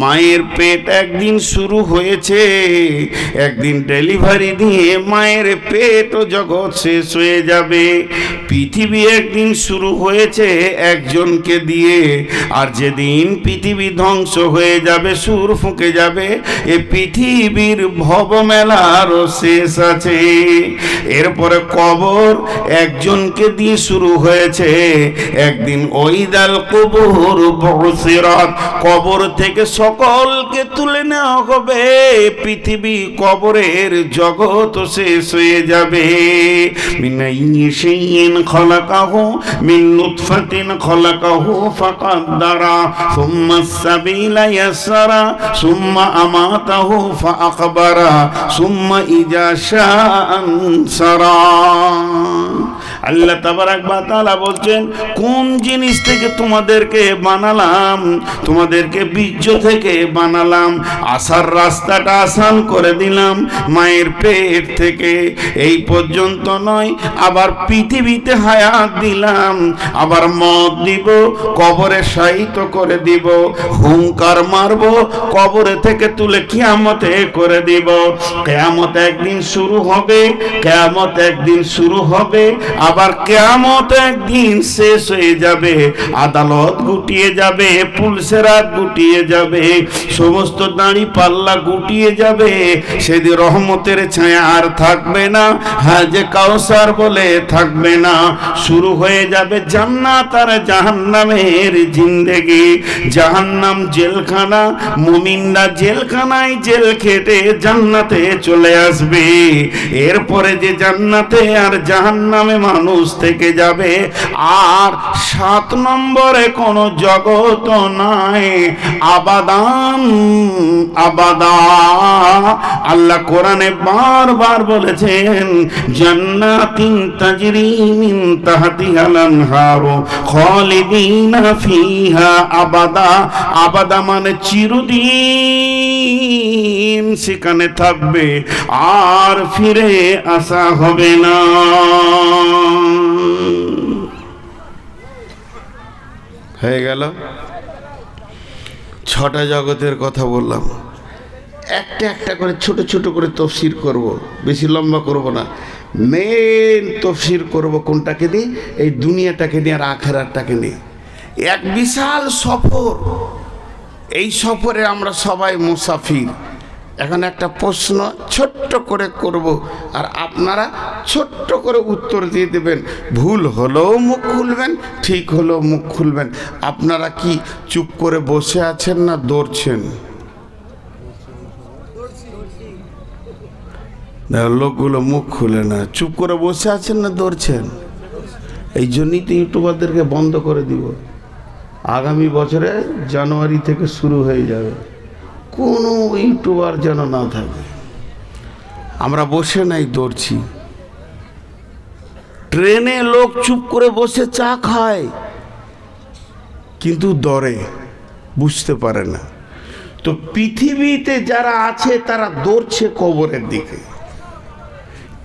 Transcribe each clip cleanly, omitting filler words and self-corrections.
মায়ের পেট একদিন শুরু হয়েছে, একদিন ডেলিভারি দিয়ে মায়ের পেট ও জগৎ শেষ হয়ে যাবে। পৃথিবী একদিন শুরু হয়েছে একজনকে দিয়ে, আর যেদিন পৃথিবী ধ্বংস হয়ে যাবে, সুর ফুঁকে যাবে, এ পৃথিবীর ভবমেলারও শেষ আছে। এরপরে কবর একজনকে দিয়ে শুরু হয়েছে, একদিন ওইদাল কুবুর বুসিরাত, কবর থেকে সকলকে তুলে নেওয়া হবে, পৃথিবী কবরের জগৎ শেষ হয়ে যাবে। মিন আইয়িন খলাকাহু মিন নুতফাতিন খলাকাহু ফাকাদ্দারা সুম্মা সাবিলা ইয়াসরা সুম্মা আমাতাহু ফাআকবারা সুম্মা ইজা শাআ আনসারা। আল্লাহ তাবারাক ওয়া তাআলা বলছেন, কোন জিনিস থেকে তোমাদেরকে বানালাম? তোমাদেরকে বীর্য থেকে বানালাম, আসার রাস্তাটা আসান করে দিলাম মায়ের পেট থেকে। এই পর্যন্ত নয়, আবার পৃথিবীতে হায়াত দিলাম, আবার মত দিব, কবরে শায়িত করে দিব, হুঙ্কার মারব, কবরে থেকে তুলে কিয়ামতে করে দিব। কিয়ামত একদিন শুরু হবে, কিয়ামত একদিন শুরু হবে, আবার কিয়ামত একদিন শেষ হয়ে যাবে। আদালত গুটিয়ে যাবে, পুলসেরাত গুটিয়ে যাবে, সমস্ত দাড়ি পাল্লা গুটিয়ে যাবে। সেদিন রহমতের ছায়া আর থাকবে না, হাজে কাউসার বলে থাকবে না। শুরু হয়ে যাবে জান্নাত আর জাহান্নামের জিন্দেগি। জাহান্নাম জেলখানা, মুমিনরা জেলখানায় জেল খেটে জান্নাতে চলে আসবে। এরপরে যে জান্নাতে আর জাহান্নামে মানুষ থেকে যাবে, আর 7 নম্বরে কোনো জগৎ নাই, আবাদান আবাদা। আল্লাহ কোরআনে বারবার বলেছেন, জান্নাতিন তাজরি মিন তাহতিহাল আনহারু খালিদিনা ফিহা আবাদা। আবাদা মানে চিরদিন সেখানে থাকবে, আর ফিরে আসা হবে না। হয়ে গেল 6টা জগতের কথা বললাম। একটা একটা করে ছোট ছোট করে তফসির করব, বেশি লম্বা করব না। মেন তফসির করব কোনটাকে নিয়ে? এই দুনিয়াটাকে নিয়ে আর আখেরাতটাকে নিয়ে। এক বিশাল সফর, এই সফরে আমরা সবাই মুসাফির। এখন একটা প্রশ্ন ছোট্ট করে করব, আর আপনারা ছোট্ট করে উত্তর দিয়ে দেবেন। ভুল হলেও মুখ খুলবেন, ঠিক হলেও মুখ খুলবেন। আপনারা কি চুপ করে বসে আছেন না দৌড়ছেন? লোকগুলো মুখ খুলে না। চুপ করে বসে আছেন না দৌড়ছেন? এই জন্যই তো ইউটিউবারদেরকে বন্ধ করে দিব। আগামী বছরে জানুয়ারি থেকে শুরু হয়ে যাবে, কোনো ইউটিউবার যেন না থাকে। আমরা বসে নাই, দৌড়ছি। ট্রেনে লোক চুপ করে বসে চা খায়, কিন্তু দৌড়ে, বুঝতে পারে না। তো পৃথিবীতে যারা আছে তারা দৌড়ছে কবরের দিকে।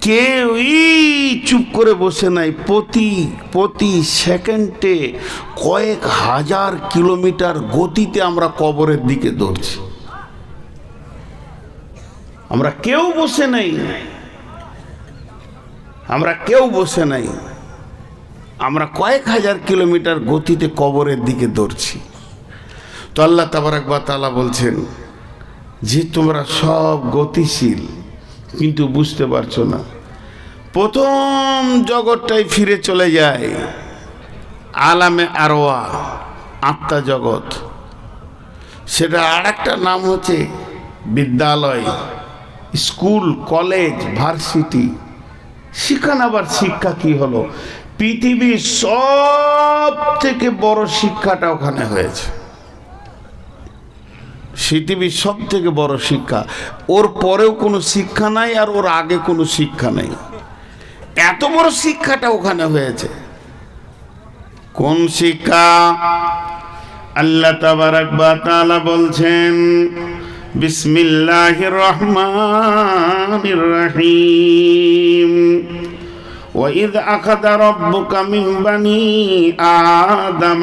কেউই চুপ করে বসে নাই। প্রতি সেকেন্ডে কয়েক হাজার কিলোমিটার গতিতে আমরা কবরের দিকে দৌড়ছি। আমরা কেউ বসে নাই, আমরা কেউ বসে নাই। আমরা কয়েক হাজার কিলোমিটার গতিতে কবরের দিকে দৌড়ছি। তো আল্লাহ তাবারাক ওয়া তাআলা বলছেন যে তোমরা সব গতিশীল, কিন্তু বুঝতে পারছো না। প্রথম জগৎটাই ফিরে চলে যায় আলামে আরওয়া, আত্মা জগৎ। সেটা আর একটা নাম হচ্ছে বিদ্যালয়, স্কুল, কলেজ, ভার্সিটি। সেখানে আবার শিক্ষা কি হলো? পৃথিবীর সব থেকে বড় শিক্ষাটা ওখানে হয়েছে। পৃথিবীর সব থেকে বড় শিক্ষা। ওর পরেও কোনো শিক্ষা নাই, আর ওর আগে কোনো শিক্ষা নেই। এত বড় শিক্ষাটা ওখানে হয়েছে। কোন শিক্ষা? আল্লাহ তাবারাক ওয়া তাআলা বলছেন, বিসমিল্লাহির রহমানির রহিম, وإذ أخذ ربك من بني آدم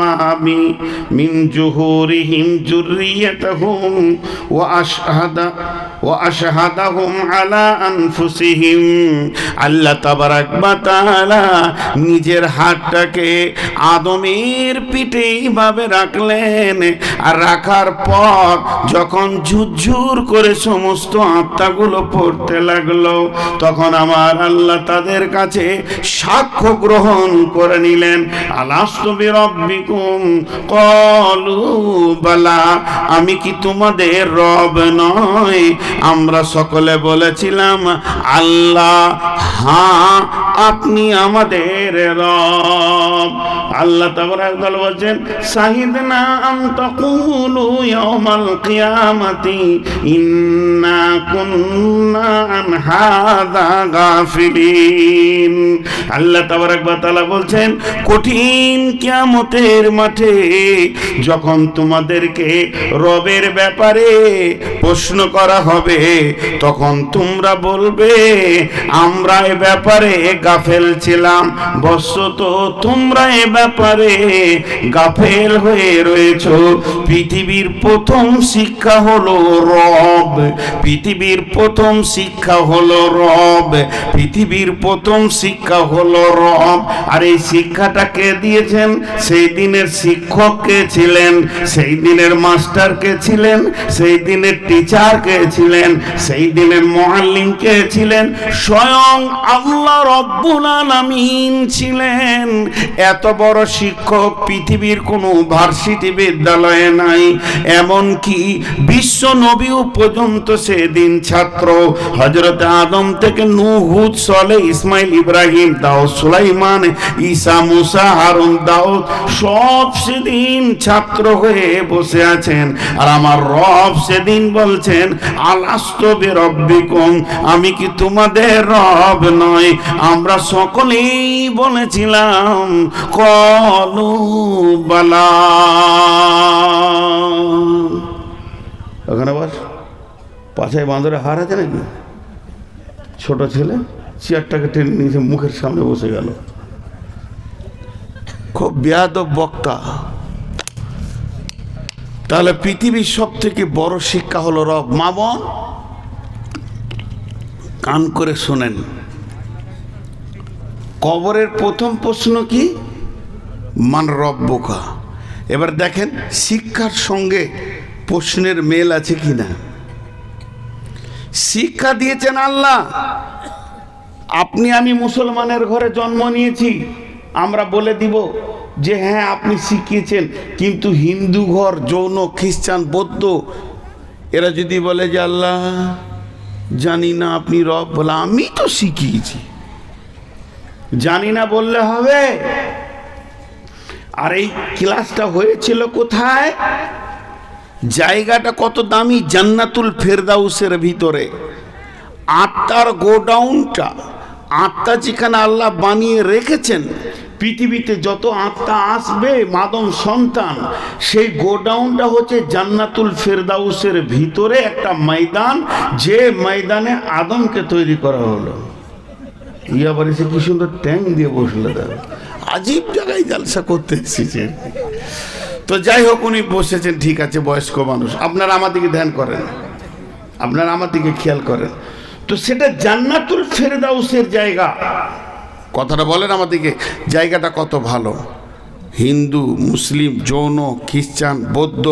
من ظهورهم ذريتهم وأشهدهم على أنفسهم আল্লাহ তাবারাক ওয়া তাআলা নিজের হাতটাকে আদমের পিঠে এইভাবে রাখলেন, আর রাখার পর যখন ঝুরঝুর করে সমস্ত আত্মাগুলো পড়তে লাগলো, তখন আমার আল্লাহ তাদের কাছে সাক্ষ্য গ্রহণ করে নিলেন। আলাস্তু বিরাব্বিকুম ক্বালু বালা, আমি কি তোমাদের রব নয়? আমরা সকলে বলেছিলাম আল্লাহ হ্যাঁ, আপনি আমাদের রব। আল্লাহ তাবারাক ওয়া তাআলা বলেন শাহিদনা আন তাকুলু ইয়াউমাল কিয়ামাতি ইন্না কুন্না আন হাযা গাফিলিন। আল্লাহ তাবারাক ওয়া তাআলা বলছেন কঠিন কিয়ামতের মাঠে যখন তোমাদেরকে রবের ব্যাপারে প্রশ্ন করা হবে, তখন তোমরা বলবে আমরা এ ব্যাপারে গাফেল ছিলাম। বস্তুত তোমরা এ ব্যাপারে গাফেল হয়ে রয়েছো। পৃথিবীর প্রথম শিক্ষা হলো রব, পৃথিবীর প্রথম শিক্ষা হলো রব, পৃথিবীর প্রথম শিক্ষা হলো রব। আর এই শিক্ষাটা কে দিয়েছেন? সেই দিনের শিক্ষক কে ছিলেন? সেই দিনের মাস্টার কে ছিলেন? সেই দিনের টিচার কে ছিলেন? সেই দিনের মুআল্লিম কে ছিলেন? স্বয়ং আল্লাহ রব্বুল আলামিন ছিলেন। এত বড় শিক্ষক পৃথিবীর কোনো ভার্সিটি বিদ্যালয়ে নাই। এমনকি বিশ্ব নবীও পর্যন্ত সেদিন ছাত্র। হযরত আদম থেকে নূহ, হুদ, সালেহ, ইসমাইল, ইব্রাহিম, দাউদ, সুলাইমান, ঈসা, মুসা, হারুন, দাউদ সব সেদিন ছাত্র হয়ে বসে আছেন। আর আমার রব সেদিন বলছেন আলাস্তু বিরাব্বিকুম, আমি কি তোমাদের রব নয়? আমরা সকলেই বলেছিলাম ক্বালু বালা। ওখানে বস, পাছায় বাঁদরের হার আছে নাকি? ছোট ছেলে চেয়ারটাকে টেনে নিয়েছে, মুখের সামনে বসে গেল। খুব বেয়াদব বক্তা। তাহলে পৃথিবীর সব থেকে বড় শিক্ষা হলো রব। মা বোন কান করে শোনেন, কবরের প্রথম প্রশ্ন কি? মান রব্বুকা। এবার দেখেন শিক্ষার সঙ্গে প্রশ্নের মেল আছে কিনা। শিক্ষা দিয়েছেন আল্লাহ। আপনি আমি মুসলমানের ঘরে জন্ম নিয়েছি, আমরা বলে দিব যে হ্যাঁ আপনি শিখিয়েছেন। কিন্তু হিন্দু ঘর, জৈন, খ্রিস্টান, বৌদ্ধ এরা যদি বলে যে আল্লাহ জানি না আপনি রব, বলে আমি তো শিখিয়েছি। জানি না বললে হবে? আর এই ক্লাসটা হয়েছিল কোথায়? জায়গাটা কত দামি, জান্নাতুল ফেরদাউসের ভিতরে। আত্মার গোডাউনটা, আত্মা যেখানে আল্লাহ বানিয়ে রেখেছেন, পৃথিবীতে যত আত্মা আসবে মাদম সন্তান, সেই গোডাউনটা হচ্ছে জান্নাতুল ফেরদাউসের ভিতরে একটা ময়দান, যে ময়দানে আদমকে তৈরি করা হলো। আবার এসে কি সুন্দর ট্যাঙ্ক দিয়ে বসলে, আজীব জায়গায় জালসা করতে এসেছে। তো যাই হোক, উনি বসেছেন, ঠিক আছে, বয়স্ক মানুষ। আপনারা আমার দিকে ধ্যান করেন, আপনারা আমার দিকে খেয়াল করেন। তো সেটা জান্নাতুল ফেরদাউসের জায়গা। কথাটা বলেন আমার দিকে, জায়গাটা কত ভালো। হিন্দু, মুসলিম, জৈন, খ্রিস্টান, বৌদ্ধ,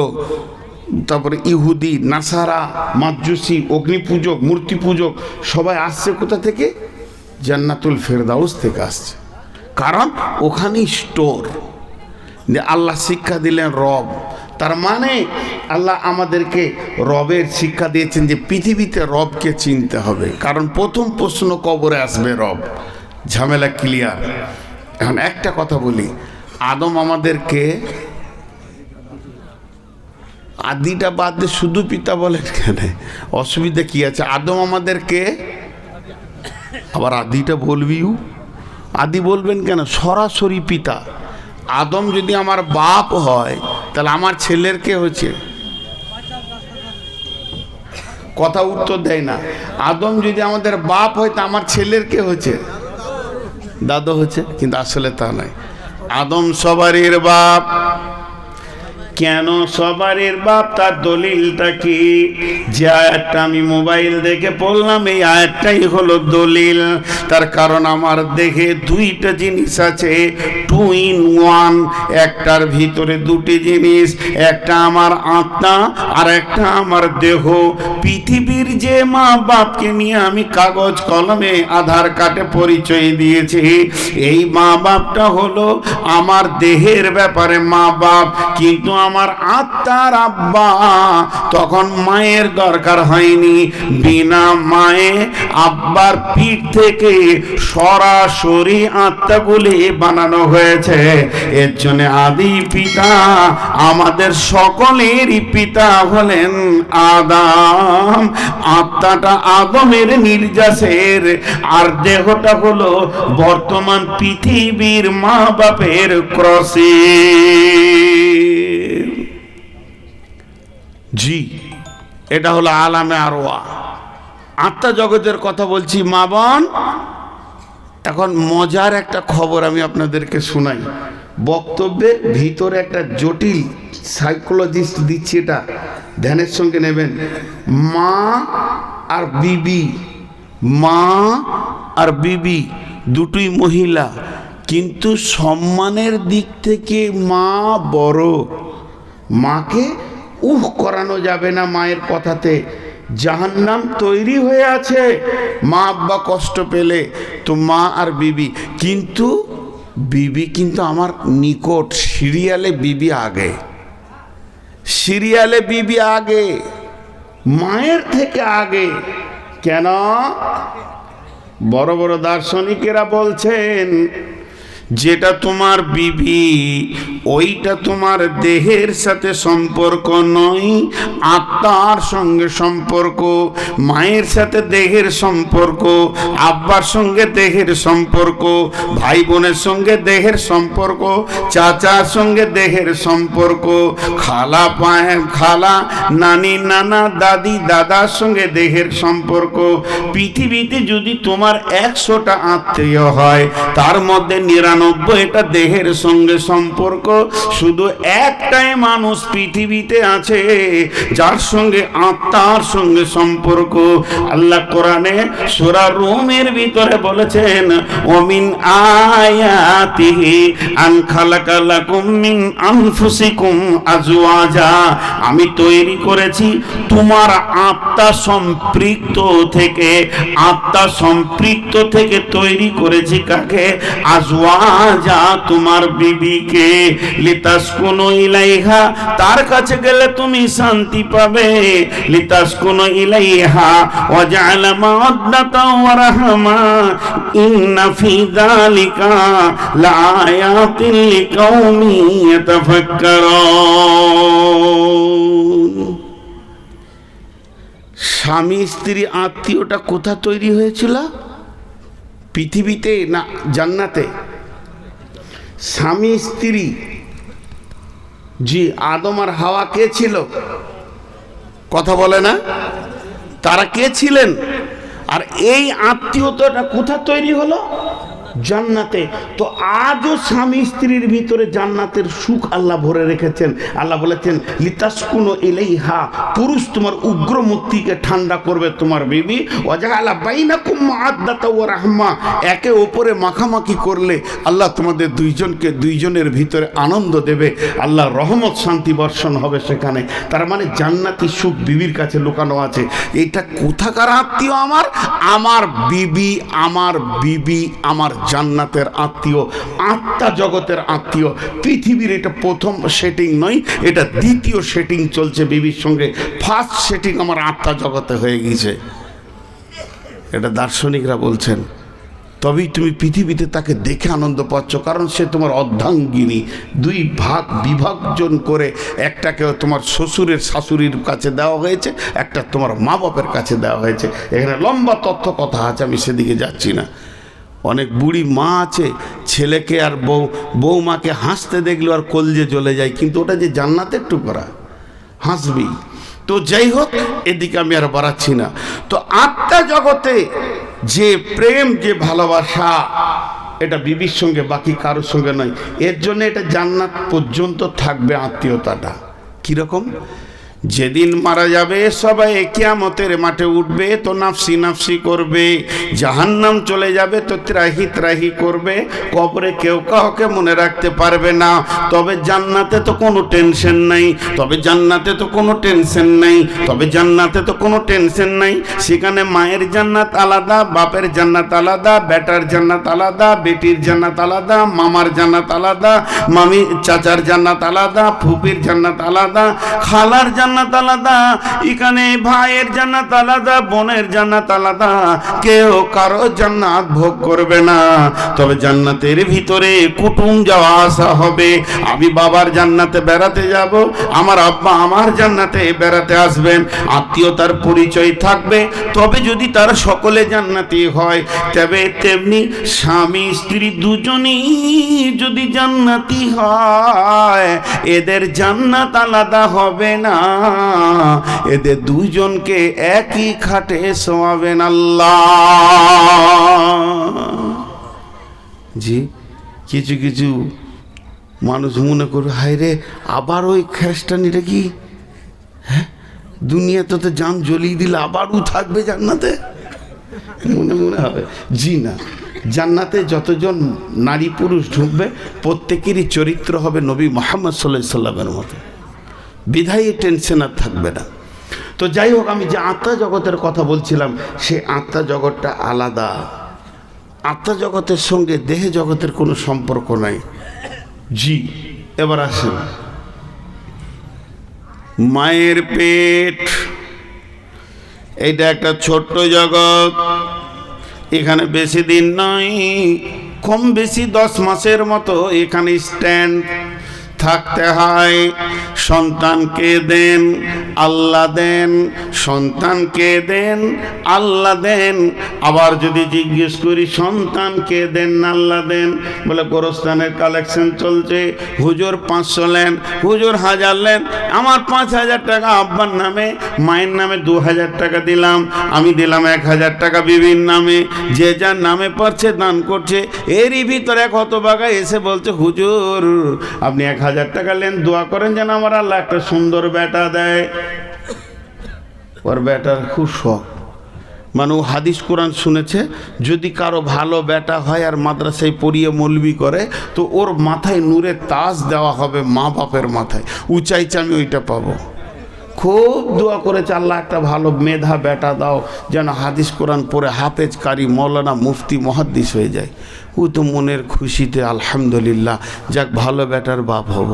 তারপরে ইহুদি, নাসারা, মাজুসি, অগ্নি পূজক, মূর্তি পূজক সবাই আসছে কোথা থেকে? জান্নাতুল ফেরদাউস থেকে আসছে। কারণ ওখানেই স্টোর। আল্লাহ শিক্ষা দিলেন রব, তার মানে আল্লাহ আমাদেরকে রবের শিক্ষা দিয়েছেন যে পৃথিবীতে রবকে চিনতে হবে। কারণ প্রথম প্রশ্ন কবরে আসবে রব। ঝামেলা ক্লিয়ার। এখন একটা কথা বলি, আদম আমাদেরকে আদিটা বাদ দিয়ে শুধু পিতা বলেন কেন? অসুবিধা কি আছে? আদম আমাদেরকে, আবার আদিটা বলবিও, আদি বলবেন কেন? সরাসরি পিতা। আদম যদি আমার বাপ হয় তাহলে আমার ছেলের কে হচ্ছে? কথা উত্তর দেয় না। আদম যদি আমাদের বাপ হয় তা আমার ছেলের কে হচ্ছে? দাদু হচ্ছে, কিন্তু আসলে তা নয়। আদম সবারই বাপ। কেন সবারই বাপ? তার দলিলটা কি? যে আয়াতটা আমি মোবাইল দেখে পড়লাম, এই আয়াতটাই হলো দলিল। তার কারণ আমার দেহে দুইটা জিনিস আছে, 2 in 1। একটার ভিতরে দুটি জিনিস, একটা আমার আত্মা আর একটা আমার দেহ। পৃথিবীর যে মা বাপকে নিয়ে আমি কাগজ কলমে আধার কার্ডে পরিচয় দিয়েছি, এই মা বাপটা হলো আমার দেহের ব্যাপারে মা বাপ, কিন্তু আমার আত্মার আব্বা। তখন মায়ের দরকার হয়নি, বিনা মায়ে আব্বার পিঠ থেকে সরাসরি আত্মাগুলি বানানো হয়েছে। এর জন্য আদি পিতা, আমাদের সকলেরই পিতা হলেন আদম। আত্মাটা আদমের নির্যাসের, আর দেহটা হলো বর্তমান পৃথিবীর মা বাপের ক্রসে। জি, এটা হলো আলামে আরওয়া, আত্মা জগতের কথা বলছি মা বোন। এখন মজার একটা খবর আমি আপনাদেরকে শোনাই। বক্তব্যের ভিতরে একটা জটিল সাইকোলজিস্ট দিচ্ছি, এটা ধ্যানের সঙ্গে নেবেন। মা আর বিবি, মা আর বিবি দুটোই মহিলা, কিন্তু সম্মানের দিক থেকে মা বড়। মাকে করানো যাবে না মায়ের কথাতে। জাহান্নাম তৈরি হয়ে আছে মা আব্বা কষ্ট পেলে, তো মা আর বিবি। কিন্তু বিবি কিন্তু আমার নিকট, সিরিয়ালে বিবি আগে, সিরিয়ালে বিবি আগে, মায়ের থেকে আগে। কেন? বড় বড় দার্শনিকেরা বলছেন, যেটা তোমার বিবি ওইটা তোমার দেহের সাথে সম্পর্ক নয়, আত্মার সঙ্গে সম্পর্ক। মায়ের সাথে দেহের সম্পর্ক, আব্বার সঙ্গে দেহের সম্পর্ক, ভাই বোনের সঙ্গে দেহের সম্পর্ক, চাচার সঙ্গে দেহের সম্পর্ক, খালা খালা, নানি নানা, দাদি দাদার সঙ্গে দেহের সম্পর্ক। পৃথিবীতে যদি তোমার 100টা আত্মীয় হয়, তার মধ্যে 99টা দেহের সঙ্গে সম্পর্ক। শুধু একটাই মানুষ পৃথিবীতে আছে যার সঙ্গে আত্মার সঙ্গে সম্পর্ক। আল্লাহ কোরআনে সূরা রুমের ভিতরে বলেছেন, ওমিন আয়াতিহি আন খালাকা লাকুম মিন আনফুসিকুম আজওয়াজা। আমি তৈরি করেছি তোমার আত্মা সম্পৃক্ত থেকে, আত্মা সম্পৃক্ত থেকে তৈরি করেছি কাকে? আজওয়াজা, তোমার বিবিকে। লিতাসকুনু ইলাইহা, তার কাছে গেলে তুমি শান্তি পাবে। লিতাসকুনু ইলাইহা ওয়া জাআলা মাওয়াদ্দাতা ওয়া রাহমা ইন্না ফি যালিকা লাআয়াতিন লিকাউমিন ইয়াতাফাক্কারুন। স্বামী স্ত্রী আত্মীয়টা কোথা তৈরি হয়েছিল? পৃথিবীতে না জান্নাতে? স্বামী স্ত্রী, জি, আদম আর হাওয়া কে ছিল? কথা বলে না? তারা কে ছিলেন? আর এই আত্মীয়তাটা কোথা তৈরি হলো? জান্নাতে। তো আজও স্বামী স্ত্রীর ভিতরে জান্নাতের সুখ আল্লাহ ভরে রেখেছেন। আল্লাহ বলেছেন, লিতাসকুনু ইলাইহা, পুরুষ তোমার উগ্র মূর্তিকে ঠান্ডা করবে তোমার বিবি। ওয়াজআলা বাইনাকুম মাওয়াদ্দাতা ওয়া রাহমা, একে ওপরে মাখামাখি করলে আল্লাহ তোমাদের দুইজনকে দুইজনের ভিতরে আনন্দ দেবে, আল্লাহ রহমত শান্তি বর্ষণ হবে সেখানে। তার মানে জান্নাতি সুখ বিবির কাছে লুকানো আছে। এটা কোথাকার আত্মীয়? আমার আমার বিবি, আমার বিবি আমার জান্নাতের আত্মীয়, আত্মা জগতের আত্মীয়। পৃথিবীর এটা প্রথম সেটিং নয়, এটা দ্বিতীয় সেটিং চলছে বিবির সঙ্গে। ফার্স্ট সেটিং আমার আত্মা জগতে হয়ে গেছে, এটা দার্শনিকরা বলছেন। তবেই তুমি পৃথিবীতে তাকে দেখে আনন্দ পাচ্ছ, কারণ সে তোমার অর্ধাঙ্গিনী। দুই ভাগ বিভাজন করে একটাকে তোমার শ্বশুরের শাশুড়ির কাছে দেওয়া হয়েছে, একটা তোমার মা বাপের কাছে দেওয়া হয়েছে। এখানে লম্বা তথ্য কথা আছে, আমি সেদিকে যাচ্ছি না। অনেক বুড়ি মা আছে, ছেলেকে আর বৌমাকে হাসতে দেখলো আর কলজে জ্বলে যায়, কিন্তু ওটা যে জান্নাতের টুকরা, হাসবি। তো যাই হোক, এদিকে আমি আর বাড়াচ্ছি না। তো আত্মা জগতে যে প্রেম, যে ভালোবাসা, এটা বিবির সঙ্গে, বাকি কারোর সঙ্গে নয়। এর জন্য এটা জান্নাত পর্যন্ত থাকবে আত্মীয়তাটা। কীরকম? যেদিন মারা যাবে সবাই কিয়ামতের মাঠে উঠবে তো নাফসি নাফসি করবে, জাহান্নাম চলে যাবে তো ত্রাহি ত্রাহি করবে, কবরে কেউ কাউকে মনে রাখতে পারবে না। তবে জান্নাতে তো কোনো টেনশন নাই, তবে জান্নাতে তো কোনো টেনশন নাই, তবে জান্নাতে তো কোনো টেনশন নাই। সেখানে মায়ের জান্নাত আলাদা, বাপের জান্নাত আলাদা, বেটার জান্নাত আলাদা, বেটির জান্নাত আলাদা, মামার জান্নাত আলাদা, মামি চাচার জান্নাত আলাদা, ফুপির জান্নাত আলাদা, খালার জান্নাত আলাদা, এখানে ভাইয়ের জান্নাত আলাদা, বোনের জান্নাত আলাদা। কেউ কারো জান্নাত ভোগ করবে না। তবে জান্নাতের ভিতরে কুটুম যাওয়া আসা হবে। আমি বাবার জান্নাতে বেড়াতে যাব, আমার আব্বা আমার জান্নাতে বেড়াতে আসবেন, আত্মীয়তার পরিচয় থাকবে। তবে যদি তারা সকলে জান্নাতি হয়, তবে তেমনি স্বামী স্ত্রী দুজনেই যদি জান্নাতি হয়, এদের জান্নাত আলাদা হবে না, এদের দুইজনকে একই খাটে শোয়াবেন আল্লাহ। জি, কিছু কিছু মানুষ মনে করবে, হায় রে আবার ওই খ্রিস্টানিটা কি, হ্যাঁ দুনিয়াতে তো জান জ্বলিয়ে দিলে আবারও থাকবে জান্নাতে, মনে মনে হবে। জি না, জান্নাতে যতজন নারী পুরুষ ঢুকবে প্রত্যেকেরই চরিত্র হবে নবী মুহাম্মদ সাল্লাল্লাহু আলাইহি সাল্লামের মতো, বিধায়ী টেনশন আর থাকবে না। তো যাই হোক, আমি যে আত্মা জগতের কথা বলছিলাম, সে আত্মা জগৎটা আলাদা। আত্মা জগতের সঙ্গে দেহ জগতের কোনো সম্পর্ক নাই। জি, এবার আসেন, মায়ের পেট এইটা একটা ছোট্ট জগৎ। এখানে বেশি দিন নয়, কম বেশি 10 মাসের মতো এখানে স্ট্যান্ড থাকতে হয়। সন্তানকে দেন আল্লাহ দেন, সন্তানকে দেন আল্লাহ দেন। আবার যদি জিজ্ঞেস করি সন্তানকে দেন আল্লাহ দেন, বলে গোরস্থানের কালেকশন চলছে, হুজুর 500 নেন, হুজুর 1000 নেন। আমার 5000 টাকা আব্বার নামে, মায়ের নামে 2000 টাকা দিলাম, আমি দিলাম 1000 টাকা বিবির নামে। যে যার নামে পারছে দান করছে। এরই ভিতরে এক হতভাগা এসে বলছে, হুজুর আপনি 1000 টাকা নেন, দোয়া করেন যেন আমার আল্লাহ একটা সুন্দর বেটা দেয়। ওর বেটার খুব শখ, মানে ও হাদিস কোরআন শুনেছে, যদি কারো ভালো বেটা হয় আর মাদ্রাসায় পড়িয়ে মৌলবি করে, তো ওর মাথায় নূরের তাজ দেওয়া হবে মা বাপের মাথায়। ও চাইছে আমি ওইটা পাবো। খুব দোয়া করেছে, আল্লাহ একটা ভালো মেধা বেটা দাও, যেন হাদিস কোরআন পড়ে হাফেজ কারি মৌলানা মুফতি মুহাদ্দিস হয়ে যায়। ও তো মনের খুশিতে আলহামদুলিল্লাহ, যাক ভালো বেটার বাপ হব।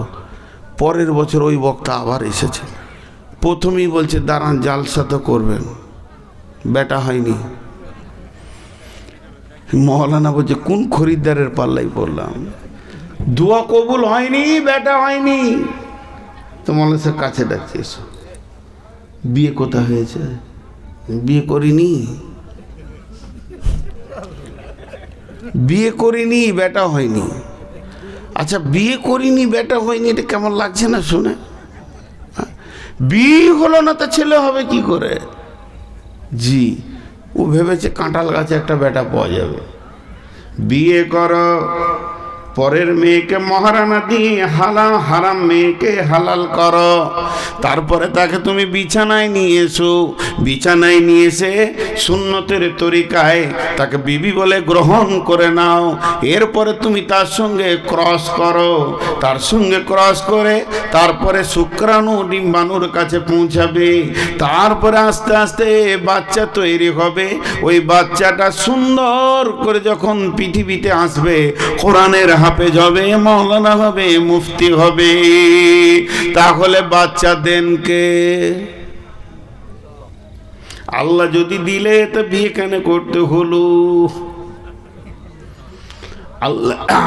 পরের বছর ওই বক্তা আবার এসেছে, প্রথমেই বলছে দাঁড়ান জালসা তো করবেন, বেটা হয়নি। মৌলানা বলছে কোন খরিদ্দারের পাল্লাই পড়লাম, দোয়া কবুল হয়নি, বেটা হয়নি। তো মৌলানা কাছে ডাকছে, এসো। বিয়ে কোথা হয়েছে? বিয়ে করিনি, বিয়ে করিনি, বেটা হয়নি। আচ্ছা বিয়ে করিনি বেটা হয়নি, এটা কেমন লাগছে না শুনে? বিয়ে হলো না তো ছেলে হবে কি করে? জি, ও ভেবেছে কাঁঠাল গাছে একটা বেটা পাওয়া যাবে। বিয়ে করো, পরের মেয়েকে মহারানা দিয়ে হারাম মেয়েকে হালাল করো, তারপরে তাকে তুমি বিছানায় নিয়ে এসো। বিছানায় নিয়ে এসে সুন্নতের তরিকায় তাকে বিবি বলে গ্রহণ করে নাও। এরপরে তুমি তার সঙ্গে ক্রস করো, তার সঙ্গে ক্রস করে তারপরে শুক্রাণু ডিম্বাণুর কাছে পৌঁছাবে। তারপরে আস্তে আস্তে বাচ্চা তৈরি হবে। ওই বাচ্চাটা সুন্দর করে যখন পৃথিবীতে আসবে, কোরআনের হাফেজ হবে, মৌলানা হবে, মুফতি হবে। তাহলে বাচ্চা দেন কে? আল্লাহ যদি দিলে তো বিয়ে কেন করতে হলো?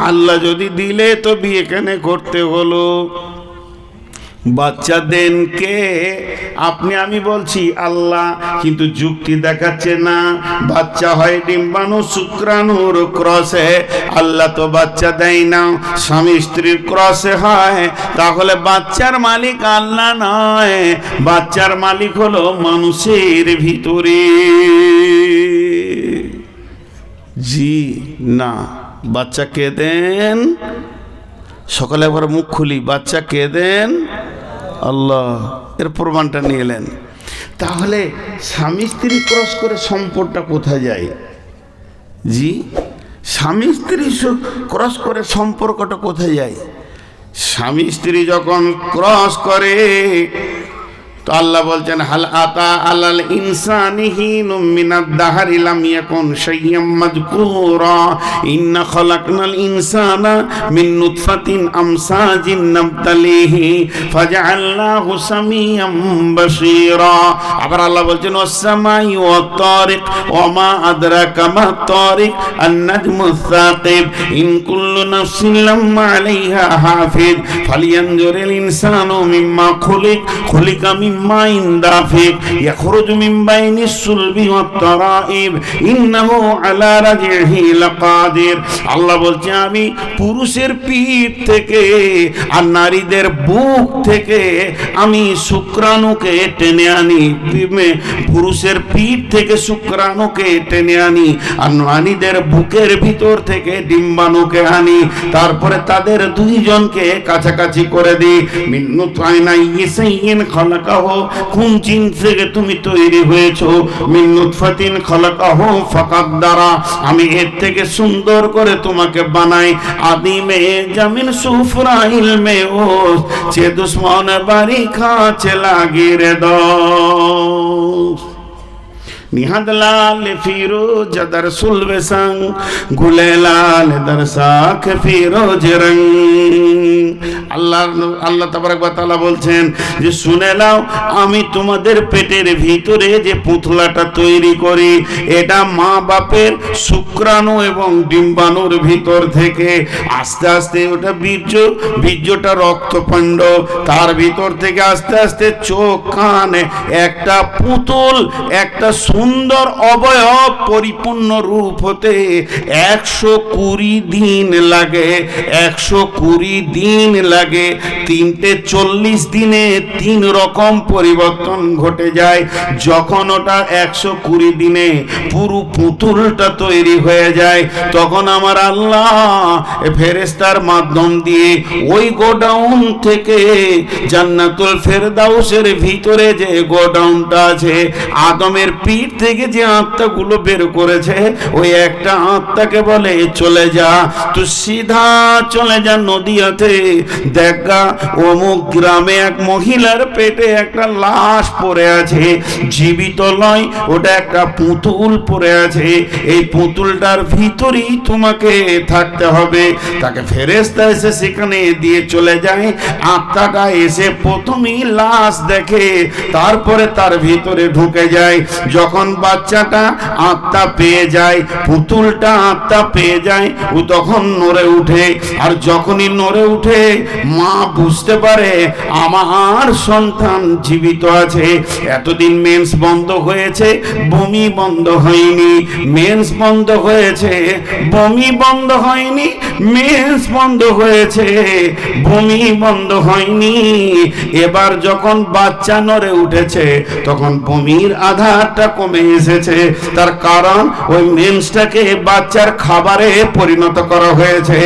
আল্লাহ যদি দিলে তো বিয়ে কেন করতে হলো? বাচ্চা দেন কে? আপনি আমি বলছি আল্লাহ, কিন্তু যুক্তি দেখাচ্ছে না। বাচ্চা হয় ডিম্বাণু শুক্রাণুর ক্রসে, আল্লাহ তো বাচ্চা দেয় না, স্বামী স্ত্রীর ক্রসে হয়। তাহলে বাচ্চার মালিক আল্লাহ নয়, বাচ্চার মালিক হলো মানুষের ভিতরে। জি না, বাচ্চা কে দেন? সকালে একবার মুখ খুলি, বাচ্চা কে দেন? আল্লাহ। এর প্রমাণটা নিয়ে এলেন। তাহলে স্বামী স্ত্রী ক্রস করে সম্পর্কটা কোথায় যায়? জি, স্বামী স্ত্রী ক্রস করে সম্পর্কটা কোথায় যায়? স্বামী স্ত্রী যখন ক্রস করে তো আল্লাহ বলছেন, হাল আতা আলাল ইনসানি হিনুম মিনাদ দাহরি লাম ইয়াকুন শাইয়্যাম মাযকুরা ইন্না খালাকনাল ইনসানা মিন নুতফাতিন আমসাজিন নাবতালিহি ফাজআলনাহু সামিয়াম বাসীরা। আবার আল্লাহ বলছেন, ওয়াস সামাই ওয়াত তারিক ওয়া মা আদরাকা মা তারিক আন-নাজমুস সাকিব ইন কুল্লু নাফসিন লাম্মা আলাইহা হাফিজ ফালিয়ানজুরিল ইনসানু মিম্মা খুলিকা মাইন দাফিক ইয়াখরুজু মিন বাইনিস সুলবি ওয়াত তারাইব ইন্নাহু আলা রাজিহি লাকাদির। আল্লাহ বলছে, আমি পুরুষের পিঠ থেকে আর নারীদের বুক থেকে আমি শুক্রাণুকে টেনে আনি। পুরুষের পিঠ থেকে শুক্রাণুকে টেনে আনি আর নারীদের বুকের ভিতর থেকে ডিম্বাণুকে আনি। তারপরে তাদের দুইজনকে কাছাকাছি করে দিই। মিন নুতফাতিন ইয়াসাইন খালাকাহু, কোন জিনিস থেকে তুমি তৈরি হয়েছো? মিন নুতফাতিন খালাকাহু ফাকাদ্দারা, আমি এর থেকে সুন্দর করে তোমাকে বানাই। আদিমে জামিন সুফরা ইলমে ও চে দুশ্মন বাড়ি খাচে লাগিরে দোষ। নিহাদ লাল ফিরোজ দর সুলবে সঙ্গ গুলে লাল দর সাখ ফিরোজ রং। আল্লাহ তাবারক ওয়া তাআলা বলছেন যে, শুনে নাও, আমি তোমাদের পেটের ভিতরে যে পুতলাটা তৈরি করি, এটা মা বাপের শুক্রাণু এবং ডিম্বাণুর ভিতর থেকে আস্তে আস্তে ওটা বীর্যটা রক্তপিণ্ড, তার ভিতর থেকে আস্তে আস্তে চোখ কান, একটা পুতুল, একটা সুন্দর অবয়ব পরিপূর্ণ রূপ হতে 120 দিন লাগে। 120 দিন লাগে। 340 দিনে 3 রকম পরিবর্তন ঘটে যায়। যখন ওটা 120 দিনে পুরো পুতুলটা তৈরি হয়ে যায়, তখন আমার আল্লাহ ফেরেশতার মাধ্যম দিয়ে ওই গোডাউন থেকে জান্নাতুল ফেরদাউসের ভিতরে যে গোডাউনটা আছে, আদমের পিঠ থেকে যে আত্মাগুলো বের করেছে, ওই একটা আত্মাকে বলে চলে যা, তো সিধা চলে যা নদিয়াতে, দেখা অমুক গ্রামে এক মহিলার পেটে একটা লাশ পড়ে আছে, জীবিত নয়, ওটা একটা পুতুল পড়ে আছে, এই পুতুলটার ভিতরেই তোমাকে থাকতে হবে। তাকে ফেরেশতা এসে সেখানে দিয়ে চলে যায়। আত্মাটা এসে প্রথমেই লাশ দেখে, তারপরে তার ভিতরে ঢুকে যায়। যখন বাচ্চাটা আত্মা পেয়ে যায়, পুতুলটা আত্মা পেয়ে যায়, ও তখন নড়ে উঠে। আর যখনই নড়ে উঠে, মা বুঝতে পারে আমার সন্তান জীবিত আছে। এতদিন মেন্স বন্ধ হয়েছে, বমি বন্ধ হয়নি, মেন্স বন্ধ হয়েছে, বমি বন্ধ হয়নি, মেন্স বন্ধ হয়েছে, বমি বন্ধ হয়নি। এবার যখন বাচ্চা নড়ে উঠেছে, তখন বমির আধারটা কমে এসেছে। তার কারণ ওই মেন্সটাকে বাচ্চার খাবারে পরিণত করা হয়েছে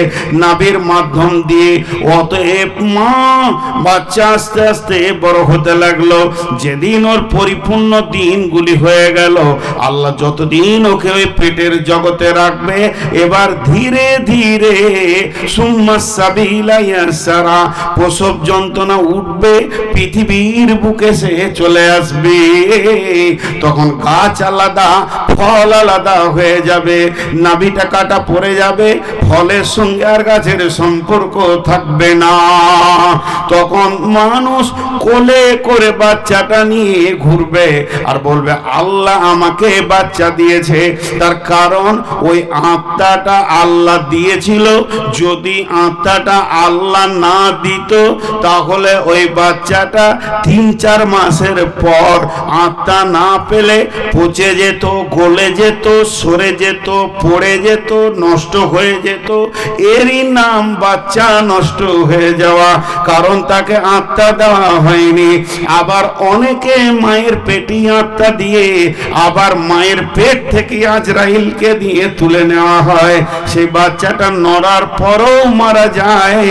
নাভির মাধ্যম দিয়ে। অতএব মা বাচ্চা আস্তে আস্তে বড় হতে লাগলো। যেদিন ওর পরিপূর্ণ দিনগুলি হয়ে গেল, আল্লাহ যতদিন ওকে ওই পেটের জগতে রাখবে, এবার ধীরে ধীরে সুম্মা সাবিলা ইয়াসারা, প্রসব যন্ত্রণা উঠবে, পৃথিবীর বুকে সে চলে আসবে। তখন গাছ আলাদা, ফল আলাদা হয়ে যাবে, নাভিটা কাটা পড়ে যাবে, ফলের সঙ্গে আর গাছের সম্পর্ক থাকবে না। তখন মানুষ কোলে করে বাচ্চাটা নিয়ে ঘুরবে আর বলবে, আল্লাহ আমাকে বাচ্চা দিয়েছে। তার কারণ ওই আত্মাটা আল্লাহ দিয়েছিল। যদি আত্মাটা আল্লাহ না দিত, তাহলে ওই বাচ্চাটা 3-4 মাসের পর আত্মা না পেলে পচে যেত, গলে যেত, সরে যেত, পড়ে যেত, নষ্ট হয়ে যেত। এরই নাম বাচ্চা নষ্ট হয়ে যাওয়া, কারণ তাকে আত্মা দেওয়া হয়নি। আবার অনেকে মায়ের পেটে আত্মা দিয়ে আবার মায়ের পেট থেকে আজরাইলকে দিয়ে তুলে নেওয়া হয়, সেই বাচ্চাটা নড়ার পরেও মারা যায়,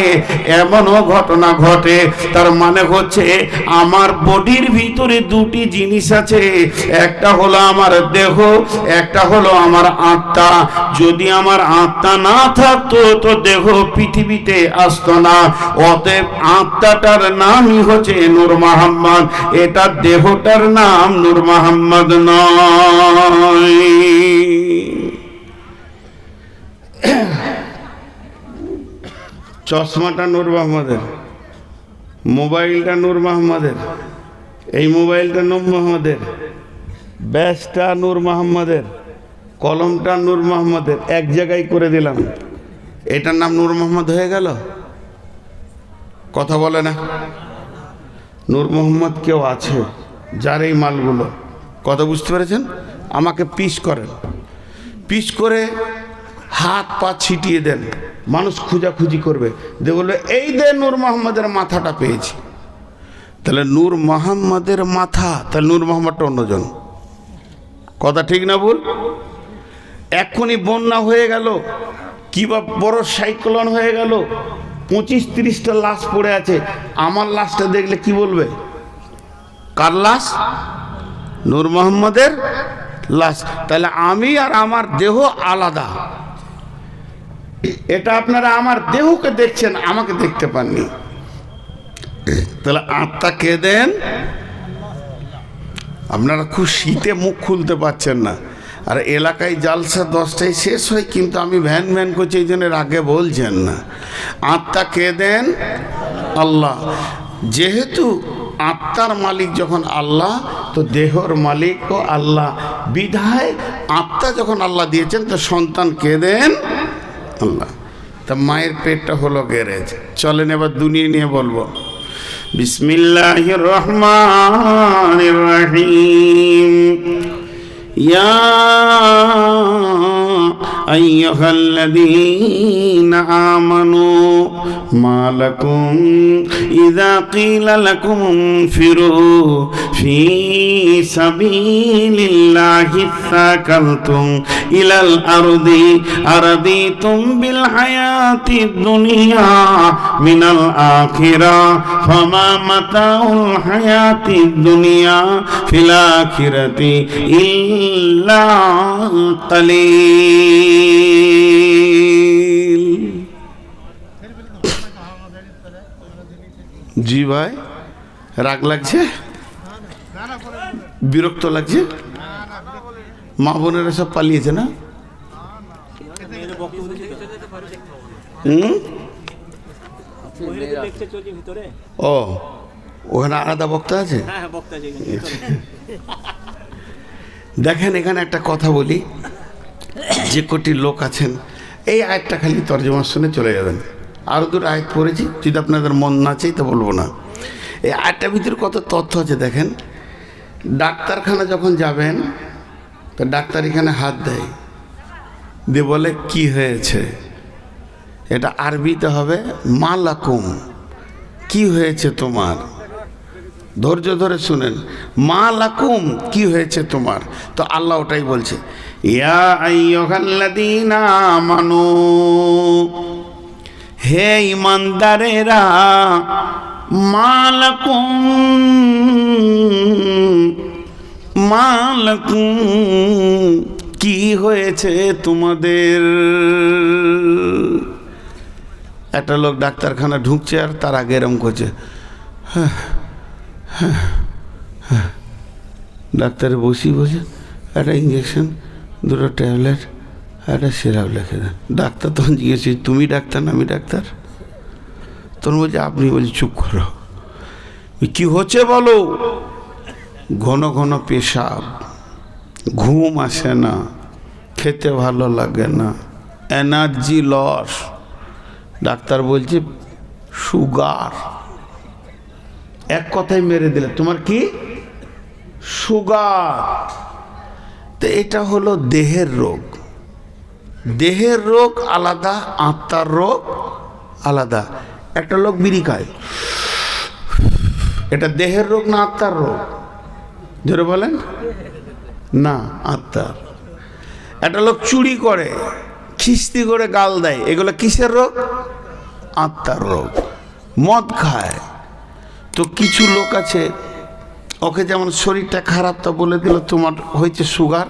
এমনও ঘটনা ঘটে। তার মানে হচ্ছে আমার বডির ভিতরে দুটি জিনিস আছে, একটা হলো আমার দেহ, একটা হলো আমার আত্মা। যদি আমার আত্মা না থাকতো তো দেহ পৃথিবীতে আসতো না। অতএব আত্মাটার নামই হচ্ছে নূর মোহাম্মদ, এটা দেহটার নাম নূর মোহাম্মদ নয়। চশমাটা নূর মোহাম্মদের, মোবাইলটা নূর মোহাম্মদের, এই মোবাইলটা নূর মোহাম্মদের, ব্যাসটা নূর মোহাম্মদের, কলমটা নূর মোহাম্মদের, এক জায়গায় করে দিলাম, এটার নাম নূর মোহাম্মদ হয়ে গেল? কথা বলে না? নূর মোহাম্মদ কেউ আছে যার এই মালগুলো, কথা বুঝতে পেরেছেন? আমাকে পিস করেন, পিস করে হাত পা ছিটিয়ে দেন, মানুষ খুঁজাখুঁজি করবে, যে বলবে এই দে নূর মোহাম্মদের মাথাটা পেয়েছি। তাহলে নূর মোহাম্মদের মাথা, তাহলে নূর মোহাম্মদটা অন্যজন। কথা ঠিক না ভুল? এক্ষুনি বন্যা হয়ে গেল, কিবা বড় সাইক্লোন হয়ে গেল, 25-30টা লাশ পড়ে আছে, আমার লাশটা দেখলে কি বলবে? কার লাশ? নূর মোহাম্মদের লাশ। তাহলে আমি আর আমার দেহ আলাদা। এটা আপনারা আমার দেহকে দেখছেন, আমাকে দেখতে পাননি। তাহলে আত্মা কে দেন? আপনারা খুব শীতে মুখ খুলতে পারছেন না, আর এলাকায় জালসা 10টায় শেষ হয়, কিন্তু আমি ভ্যান ভ্যান করছি, এই জন্য আগে বলছেন না। আত্মা কে দেন? আল্লাহ। যেহেতু আত্মার মালিক যখন আল্লাহ, তো দেহর মালিকও আল্লাহ, বিধায় আত্মা যখন আল্লাহ দিয়েছেন, তো সন্তান কে দেন? আল্লাহ। তা মায়ের পেটটা হলো গ্যারেজ। চলেন এবার দুনিয়া নিয়ে বলবো। বিসমিল্লাহির রহমানির রহিম। ইয়া আইয়ুহাল্লাযীনা আমানু মা লাকুম ইযা ক্বিলা লাকুম ইনফিরু ফী সাবিলিল্লাহি সাকালতুম ইলাল আরদি আরাদিতুম বিল হায়াতিদ দুনিয়া মিনাল আখিরা ফামা মাতাউল হায়াতিদ দুনিয়া ফিল আখিরাতি ইল্লা কালিল। জি ভাই, রাগ লাগছে? বিরক্ত লাগছে? মা বোনেরা সব পালিয়েছে না? ও, ওখানে আলাদা বক্তা আছে? দেখেন, এখানে একটা কথা বলি, যে কোটি লোক আছেন, এই আয়াতটা খালি তর্জমা শুনে চলে যাবেন। আরও দুটো আয়াত পড়েছি, যদি আপনাদের মন না চাই তো বলবো না। এই আয়াতটার ভিতরে কত তথ্য আছে দেখেন। ডাক্তারখানা যখন যাবেন, তো ডাক্তার এখানে হাত দেয়, দিয়ে বলে কি হয়েছে। এটা আরবিতে হবে মা লাকুম, কি হয়েছে তোমার। ধৈর্য ধরে শুনেন, মা লাকুম, কি হয়েছে তোমার। তো আল্লাহ ওটাই বলছে, ইয়া আইয়ুহাল্লাযীনা আমানু, হে ঈমানদারেরা, মা লাকুম, মা লাকুম, কি হয়েছে তোমাদের। একটা লোক ডাক্তারখানা ঢুকছে, আর তার আগে এরম করছে, হ্যাঁ হ্যাঁ হ্যাঁ। ডাক্তারে বসি বসে একটা ইঞ্জেকশন, দুটো ট্যাবলেট, একটা সিরাপ লিখে দেন। ডাক্তার তখন জিজ্ঞেস, তুমি ডাক্তার না আমি ডাক্তার? তখন বলছে আপনি। বলছি চুপ করো, কি হচ্ছে বলো। ঘন ঘন পেশাব, ঘুম আসে না, খেতে ভালো লাগে না, এনার্জি লস। ডাক্তার বলছে সুগার। এক কথায় মেরে দিলে, তোমার কি সুগার। তো এটা হলো দেহের রোগ। দেহের রোগ আলাদা, আত্মার রোগ আলাদা। একটা লোক বিড়ি খায়, এটা দেহের রোগ না আত্মার রোগ? জোরে বলেন না, আত্মার। একটা লোক চুরি করে, খিস্তি করে গাল দেয়, এগুলো কিসের রোগ? আত্মার রোগ। মদ খায়, তো কিছু লোক আছে ওকে যেমন শরীরটা খারাপ, তা বলে দিল তোমার হয়েছে সুগার,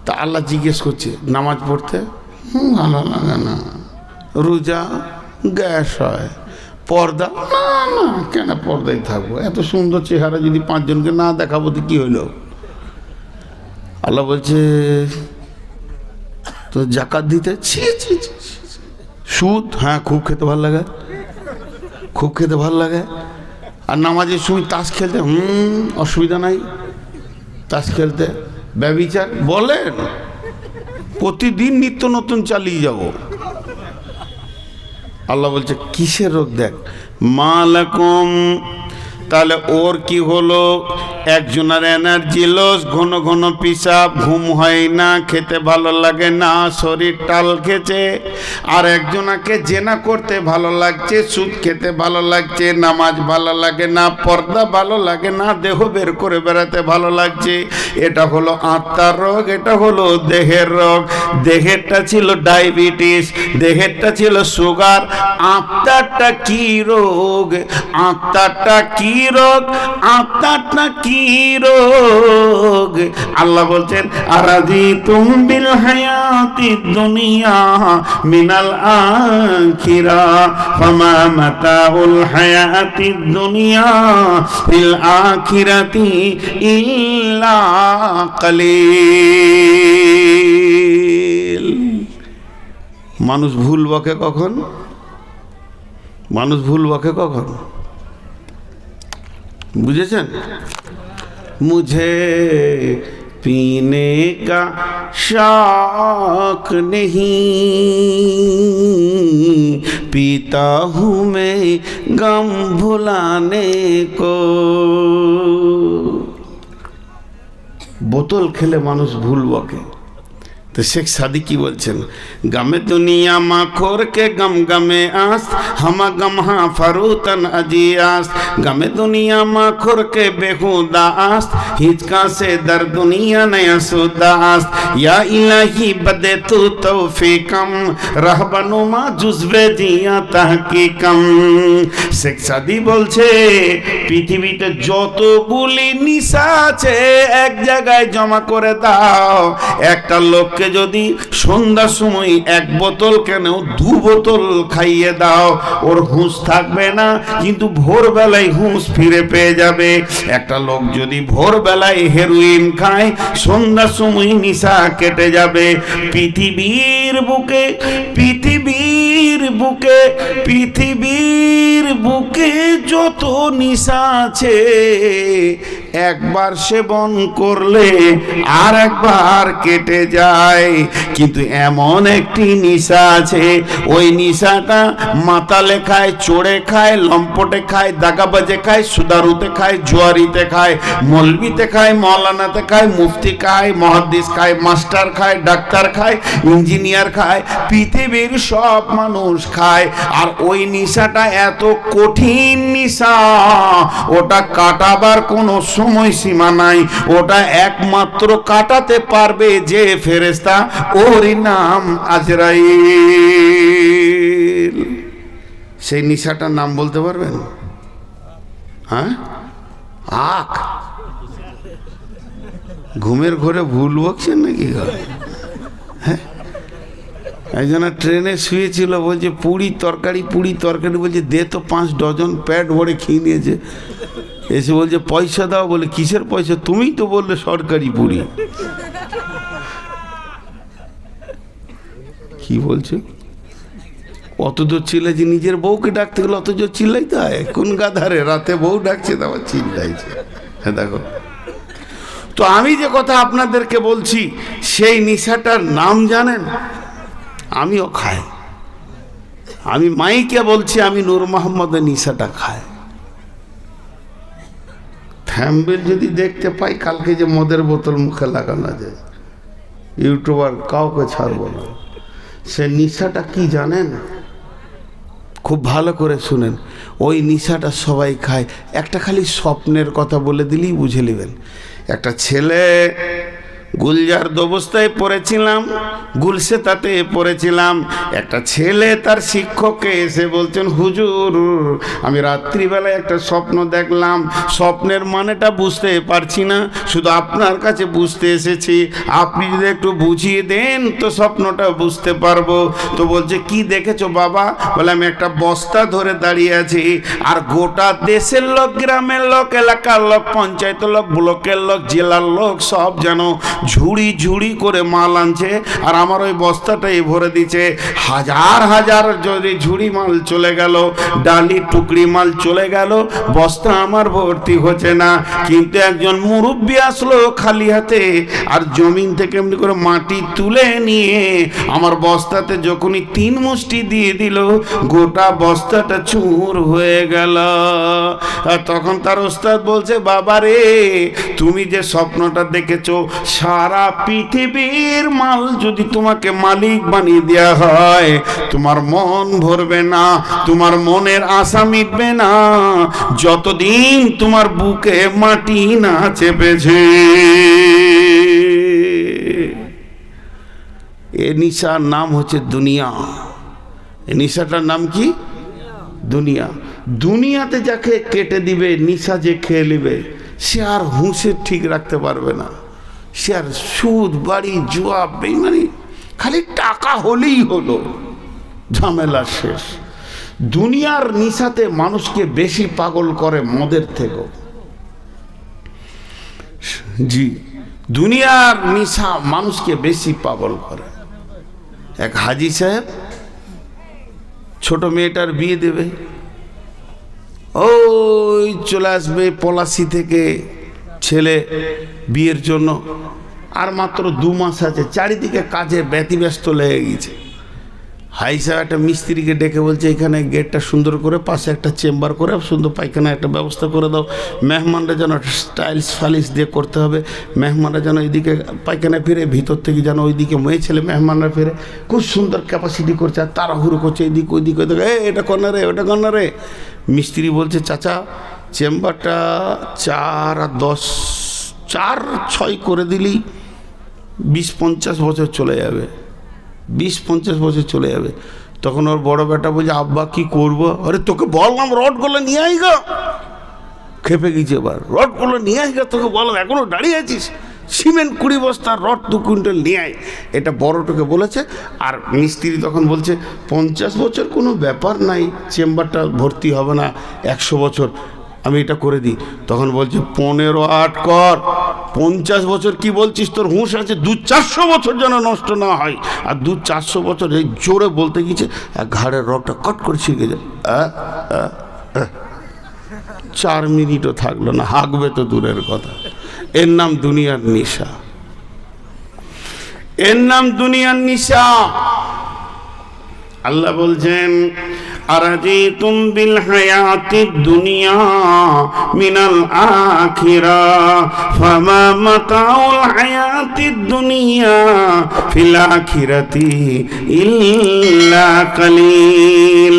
তা আল্লাহ জিজ্ঞেস করছে নামাজ পড়তে, ভালো লাগে না। রোজা, গ্যাস হয়। পর্দা, না না, কেন পর্দায় থাকবো, এত সুন্দর চেহারা যদি পাঁচজনকে না দেখাবো তো কি হইল? আল্লাহ বলছে তো জাকাত দিতে, ছি ছি ছি। সুদ, হ্যাঁ খুব খেতে ভালো লাগে, খুব খেতে ভালো লাগে। আর নামাজের সময় তাস খেলতে, অসুবিধা নাই তাস খেলতে। ব্যভিচার বলেন, প্রতিদিন নিত্য নতুন চালিয়ে যাব। আল্লাহ বলছে কিসের রোগ দেখ, মালাকুম। তাহলে ওর কি হলো? একজনের এনার্জি লস, ঘন ঘন পিসাব, ঘুম হয় না, খেতে ভালো লাগে না, শরীর টাল খেছে। আর একজনাকে জেনা করতে ভালো লাগছে, সুদ খেতে ভালো লাগছে, নামাজ ভালো লাগে না, পর্দা ভালো লাগে না, দেহ বের করে বেড়াতে ভালো লাগছে। এটা হলো আত্মার রোগ, এটা হলো দেহের রোগ। দেহেরটা ছিল ডায়াবেটিস, দেহেরটা ছিল সুগার। আত্মারটা কি রোগ? আত্মারটা কি রোগ? আত্মারটা কি রোগ? আল্লাহ বলছেন আরাদিতুম বিল হায়াতিদ দুনিয়া মিনাল আখিরা ফামা মাতাউল হায়াতিদ দুনিয়া ফিল আখিরাতি ইল্লা কালিল। মানুষ ভুল বকে কখন? মানুষ ভুল বকে কখন? বুঝেছেন? মুঝে पीने का शौक नहीं, पीता हूँ मैं गम भुलाने को। বোতল খেলে মানুষ ভুল বকে। तो शेख सादी की बोलছেন, गमे दुनिया माखोर के गम गमे आस, हम गम हाँ फरूतन अजियास। गमे दुनिया माखोर के बेहुदा आस, हिचका से दर दुनिया नया सुदास। या इलाही बदे तू तौफीकम, रहबनुमा जुजवे जिया तहकीकम। शेख सादी বলছে পৃথিবীতে যতগুলি নিশা আছে এক জায়গায় জমা করে দাও। একটা লোক যদি সন্ধ্যার সময় এক বোতল কেন দু বোতল খাইয়ে দাও, ওর হুঁশ থাকবে না, কিন্তু ভোরবেলায় হুঁশ ফিরে পেয়ে যাবে। একটা লোক যদি ভোরবেলায় হেরোইন খায়, সন্ধ্যার সময় নিশা কেটে যাবে। পৃথিবীর বুকে, পৃথিবীর বুকে, পৃথিবীর বুকে যত নিশা আছে একবার সেবন করলে আর একবার কেটে যায়। কিন্তু এমন একটি নিশা আছে, ওই নিশাটা মাতালে খায়, চোরে খায়, লম্পটে খায়, দাগাবাজে খায়, সুদারুতে খায়, জুয়ারিতে খায়, মলবিতে খায়, মৌলানাতে খায়, মুফতি খায়, মুহাদ্দিস খায়, মাস্টার খায়, ডাক্তার খায়, ইঞ্জিনিয়ার খায়, পৃথিবীর সব মানুষ খায়। আর ওই নিশাটা এত কঠিন নিশা, ওটা কাটাবার কোনো সময়সীমা নাই। ওটা একমাত্র কাটাতে পারবে যে ফেরেশতা, ওরই নাম আজরাইল। সেই নিশাটার নাম বলতে পারবেন? হ্যাঁ, আখ। ঘুমের ঘরে ভুল বকছেন নাকি? হ্যাঁ, একজন ট্রেনে শুয়েছিল, বলছে পুরি তরকারি, পুরি তরকারি, বলছে দে তো 5 ডজন, প্যাট ভরে খেয়ে নিয়েছে। এসে বলছে পয়সা দাও, বলে কিসের পয়সা? তুমিই তো বললে সরকারি পুরি। কি বলছে? অত জোর চিল্লাইছে, নিজের বউকে ডাকতে গেলে অত জোর চিল্লাইতে হয়? কোন গাধারে রাতে বউ ডাকছে, তারপর চিল্লাইছে। হ্যাঁ দেখো তো, আমি যে কথা আপনাদেরকে বলছি সেই নিশাটার নাম জানেন? আমিও খাই। আমি মাইকে বলছি, আমি নূর মোহাম্মদের নিশাটা খাই। থ্যাম্বেল যদি দেখতে পাই কালকে, যে মদের বোতল মুখে লাগানো যায়, ইউটিউবার কাউকে ছাড়বো না। সে নিশাটা কি জানেন? খুব ভালো করে শুনেন। ওই নিশাটা সবাই খায়। একটা খালি স্বপ্নের কথা বলে দিলেই বুঝে নেবেন। একটা ছেলে, গুলজার অবস্থায় পড়েছিলাম, গুলসেতাতে পড়েছিলাম। একটা ছেলে তার শিক্ষককে এসে বলছেন, হুজুর আমি রাত্রিবেলায় একটা স্বপ্ন দেখলাম, স্বপ্নের মানেটা বুঝতে পারছি না, শুধু আপনার কাছে বুঝতে এসেছি, আপনি যদি একটু বুঝিয়ে দেন তো স্বপ্নটা বুঝতে পারবো। তো বলছে, কি দেখেছো বাবা? বলে, আমি একটা বস্তা ধরে দাঁড়িয়ে আছি, আর গোটা দেশের লোক, গ্রামের লোক, এলাকার লোক, পঞ্চায়েতের লোক, ব্লকের লোক, জেলার লোক সব যেন ঝুড়ি ঝুড়ি করে মাল আনছে, আর আমার ওই বস্তাটাই ভরে দিচ্ছে। হাজার হাজার যদি ঝুড়ি মাল চলে গেল, ডালি টুকরি মাল চলে গেল, বস্তা আমার ভর্তি হচ্ছে না। কিন্তু একজন মুরব্বী আসলো খালি হাতে, আর জমিন থেকে এমনি করে মাটি তুলে নিয়ে আমার বস্তাতে যখনই 3 মুষ্টি দিয়ে দিল, গোটা বস্তাটা চুর হয়ে গেল। আর তখন তার ওস্তাদ বলছে, বাবা রে, তুমি যে স্বপ্নটা দেখেছো, সারা পৃথিবীর মাল যদি তোমাকে মালিক বানিয়ে দেওয়া হয়, তোমার মন ভরবে না, তোমার মনের আশা মিটবে না, যতদিন তোমার বুকে মাটি না চেপেছে। এ নিশার নাম হচ্ছে দুনিয়া। এ নিশাটার নাম কি? দুনিয়া। দুনিয়াতে যাকে কেটে দিবে, নিশা যে খেয়ে নেবে, সে আর হুঁশে ঠিক রাখতে পারবে না। সে আর সুদ, বাড়ি, জুয়া, বেইমানি, খালি টাকা হলেই হলো, ঝামেলা শেষ। দুনিয়ার নিশাতে মানুষকে বেশি পাগল করে মদের থেকেও। জি, দুনিয়ার নিশা মানুষকে বেশি পাগল করে। এক হাজি সাহেব ছোট মেয়েটার বিয়ে দেবে, ওই চলে আসবে পলাশি থেকে ছেলে বিয়ের জন্য, আর মাত্র 2 মাস আছে, চারিদিকে কাজে ব্যতিব্যস্ত লেগে গেছে। হাই সাহেব একটা মিস্ত্রিকে ডেকে বলছে, এখানে গেটটা সুন্দর করে, পাশে একটা চেম্বার করে সুন্দর পায়খানা একটা ব্যবস্থা করে দাও, মেহমানরা যেন স্টাইলস ফালিশ দিয়ে করতে হবে, মেহমানরা যেন এইদিকে পায়খানা ফিরে, ভিতর থেকে যেন ওইদিকে মেয়ে ছেলে মেহমানরা ফিরে, খুব সুন্দর ক্যাপাসিটি করছে, আর তাড়াহুড়ো করছে এইদিক ওইদিক ওইদিক, এটা কর না রে, ওটা কর না রে। মিস্ত্রি বলছে, চাচা চেম্বারটা 4 আর 10, 4-6 করে দিলেই 20-50 বছর চলে যাবে, 20-50 বছর চলে যাবে। তখন ওর বড় বেটা বলছে, আব্বা কি করবো? আরে তোকে বললাম রডগুলো নিয়ে আই গা। খেপে গেছে এবার, রডগুলো নিয়ে আই গা, তোকে বললাম, এখনো দাঁড়িয়ে আছিস? সিমেন্ট 20 বস্তা, রড 2 কুইন্টাল নিয়ে আয়। এটা বড়টাকে বলেছে। আর মিস্ত্রি তখন বলছে, 50 বছর কোনো ব্যাপার নাই, চেম্বারটা ভর্তি হবে না, 100 বছর আমি এটা করে দিই। তখন বলছে, 15-8 কর। 50 বছর কি বলছিস? তোর হুঁশ আছে? 200-400 বছর যেন নষ্ট না হয়। আর 200-400 বছর এই জোরে বলতে গিয়েছে, ঘাড়ের রগটা কট করে ছিঁড়ে যায়। 4 মিনিটও থাকলো না, হাঁকবে তো দূরের কথা। এর নাম দুনিয়ার নিশা, এর নাম দুনিয়ার নিশা। আল্লাহ বলছেন, আরাজিতুম বিল হায়াতিদ দুনিয়া মিনাল আখিরা ফামা মাতাউল হায়াতিদ দুনিয়া ফিল আখিরাতি ইল্লা কালিল।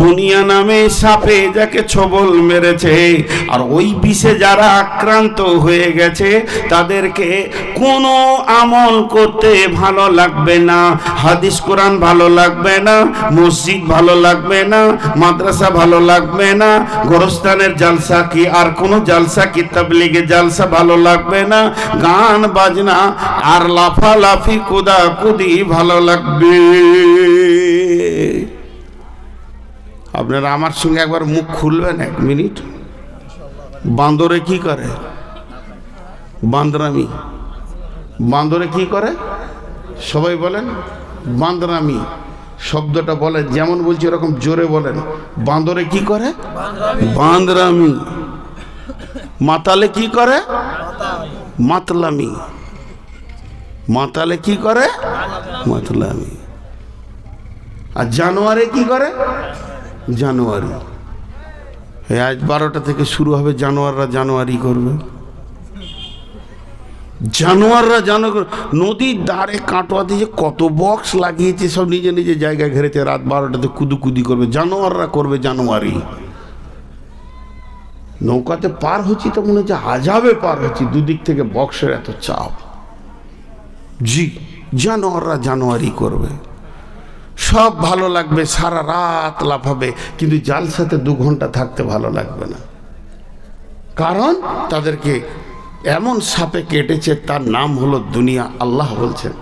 দুনিয়া নামে সাপে যাকে ছবল মেরেছে, আর ওই বিষে যারা আক্রান্ত হয়ে গেছে, তাদেরকে কোনো আমল করতে ভালো লাগবে না, হাদিস কোরআন ভালো লাগবে না, মসজিদ ভালো লাগবে না, মাদ্রাসা ভালো লাগবে না, গোরস্থানের জালসা কি আর কোনো জালসা কি তাবলীগের জালসা ভালো লাগবে না, গান বাজনা আর লাফালাফি কুদাকুদি ভালো লাগবে। আপনারা আমার সঙ্গে একবার মুখ খুলবেন 1 মিনিট। বান্দরে কি করে? বান্দরামি। বান্দরে কি করে? সবাই বলেন বান্দরামি। শব্দটা বলে যেমন বলছি এরকম জোরে বলেন। বান্দরে কি করে? বান্দরামি। মাতালে কি করে? মাতলামি। মাতালে কি করে? মাতলামি। আর জানোয়ারে কি করে? জানোয়ারি। আজ 12টা থেকে শুরু হবে, জানোয়াররা জানোয়ারি করবে। জানোয়াররা জানো, নদীর ধারে কাটোয়াতে যে কত বক্স লাগিয়েছে, সব নিজে নিজে জায়গায় ঘেরেছে, রাত 12টাতে কুদুকুদি করবে, জানোয়াররা করবে জানোয়ারি। নৌকাতে পার হচ্ছি তো মনে হচ্ছে আজাবে পার হচ্ছি, দুদিক থেকে বক্সের এত চাপ। জি, জানোয়াররা জানোয়ারি করবে, সব ভালো লাগবে, সারা রাত লাফাবে, কিন্তু জালসাতে 2 ঘন্টা থাকতে ভালো লাগবে না। কারণ তাদেরকে এমন সাপে কেটেছে, তার নাম হলো দুনিয়া। আল্লাহ বলছেন